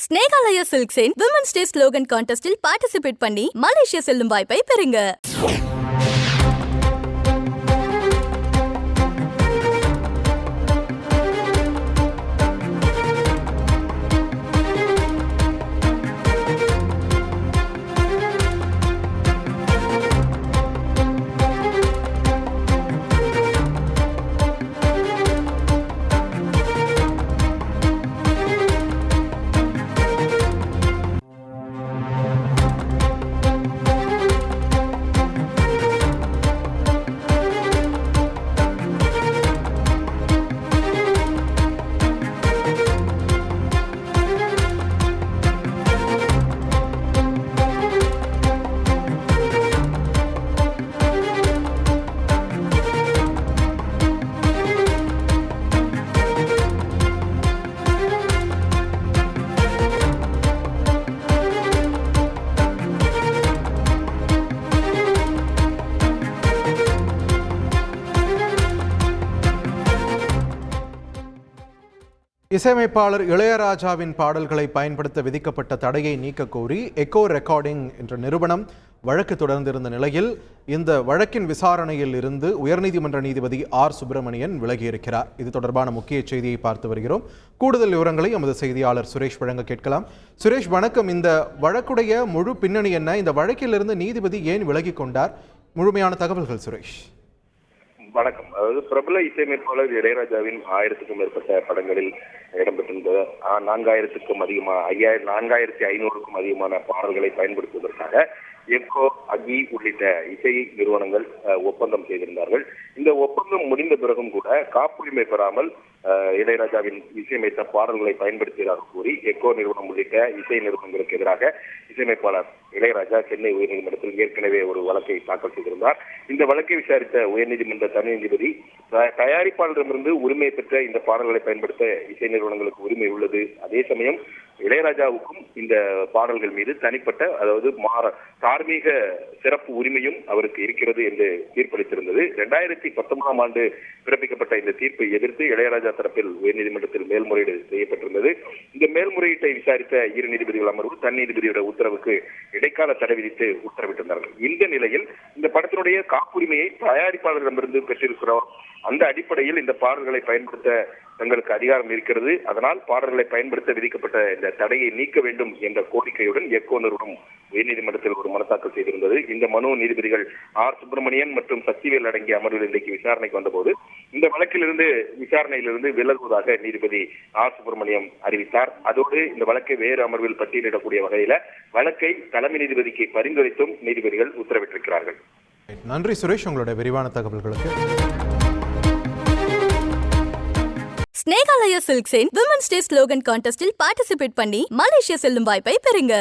ஸ்னேகாலயா சில்க்ஸின் women's day slogan கான்டெஸ்டில் participate பண்ணி மலேசியா செல்லும் வாய்ப்பை பெறுங்க. இசையமைப்பாளர் இளையராஜாவின் பாடல்களை பயன்படுத்த விதிக்கப்பட்ட தடையை நீக்க கோரி எக்கோ ரெக்கார்டிங் என்ற நிறுவனம் வழக்கு தொடர்ந்திருந்த நிலையில் இந்த வழக்கின் விசாரணையில் இருந்து உயர்நீதிமன்ற நீதிபதி ஆர் சுப்பிரமணியன் விலகியிருக்கிறார். இது தொடர்பான முக்கிய செய்தியை பார்த்து வருகிறோம். கூடுதல் விவரங்களை எமது செய்தியாளர் சுரேஷ் வழங்க கேட்கலாம். சுரேஷ் வணக்கம். இந்த வழக்குடைய முழு பின்னணி என்ன? இந்த வழக்கிலிருந்து நீதிபதி ஏன் விலகி கொண்டார்? முழுமையான தகவல்கள் சுரேஷ். வணக்கம். அதாவது பிரபல இசையமைப்பாளர் இளையராஜாவின் 1000க்கும் மேற்பட்ட படங்களில் இடம்பெற்றிருந்த 4000க்கும் அதிகமான 4500க்கும் அதிகமான பாடல்களை பயன்படுத்துவதற்காக எக்கோ, அகி உள்ளிட்ட இசை நிறுவனங்கள் ஒப்பந்தம் செய்திருந்தார்கள். இந்த ஒப்பந்தம் முடிந்த பிறகும் கூட காப்புரிமை பெறாமல் இளையராஜாவின் இசையமைத்த பாடல்களை பயன்படுத்தியதாக கூறி எக்கோ நிறுவனம் உள்ளிட்ட இசை நிறுவனங்களுக்கு எதிராக இசையமைப்பாளர் இளையராஜா சென்னை உயர்நீதிமன்றத்தில் ஏற்கனவே ஒரு வழக்கை தாக்கல் செய்திருந்தார். இந்த வழக்கை விசாரித்த உயர்நீதிமன்ற தனி நீதிபதி தயாரிப்பாளரிடமிருந்து உரிமை பெற்ற இந்த பாடல்களை பயன்படுத்த இசை நிறுவனங்களுக்கு உரிமை உள்ளது, அதே சமயம் இளையராஜாவுக்கும் இந்த பாடல்கள் மீது தனிப்பட்ட அதாவது தார்மீக சிறப்பு உரிமையும் அவருக்கு இருக்கிறது என்று தீர்ப்பளித்திருந்தது. 2019ஆம் ஆண்டு பிறப்பிக்கப்பட்ட இந்த தீர்ப்பை எதிர்த்து இளையராஜா தரப்பில் உயர்நீதிமன்றத்தில் மேல்முறையீடு செய்யப்பட்டிருந்தது. இந்த மேல்முறையீட்டை விசாரித்த இரு நீதிபதிகள் அமர்வு தன் நீதிபதியோட உத்தரவுக்கு இடைக்கால தடை விதித்து உத்தரவிட்டிருந்தார்கள். இந்த நிலையில் இந்த படத்தினுடைய காப்புரிமையை தயாரிப்பாளரிடமிருந்து பெற்றிருக்கிறோம், அந்த அடிப்படையில் இந்த பாடல்களை பயன்படுத்த தங்களுக்கு அதிகாரம் இருக்கிறது, அதனால் பாடல்களை பயன்படுத்த விதிக்கப்பட்ட இந்த தடையை நீக்க வேண்டும் என்ற கோரிக்கையுடன் எக்கோ நிறுவனம் உயர்நீதிமன்றத்தில் ஒரு மனு தாக்கல் செய்திருந்தது. இந்த மனு நீதிபதிகள் ஆர் சுப்பிரமணியன் மற்றும் சக்திவேல் அடங்கிய அமர்வில் இன்றைக்கு விசாரணைக்கு வந்தபோது இந்த வழக்கிலிருந்து விசாரணையிலிருந்து விலகுவதாக நீதிபதி ஆர் சுப்பிரமணியம் அறிவித்தார். அதோடு இந்த வழக்கை வேறு அமர்வில் பட்டியலிடக்கூடிய வகையில வழக்கை தலைமை நீதிபதிக்கு பரிந்துரைத்தும் நீதிபதிகள் உத்தரவிட்டிருக்கிறார்கள். நன்றி சுரேஷ், உங்களுடைய விரிவான தகவல்களுக்கு. ஸ்னேகாலயா சில்க்ஸின் விமன்ஸ் டே ஸ்லோகன் கான்டெஸ்டில் பார்ட்டிசிபேட் பண்ணி மலேசியா செல்லும் வாய்ப்பை பெறுங்க.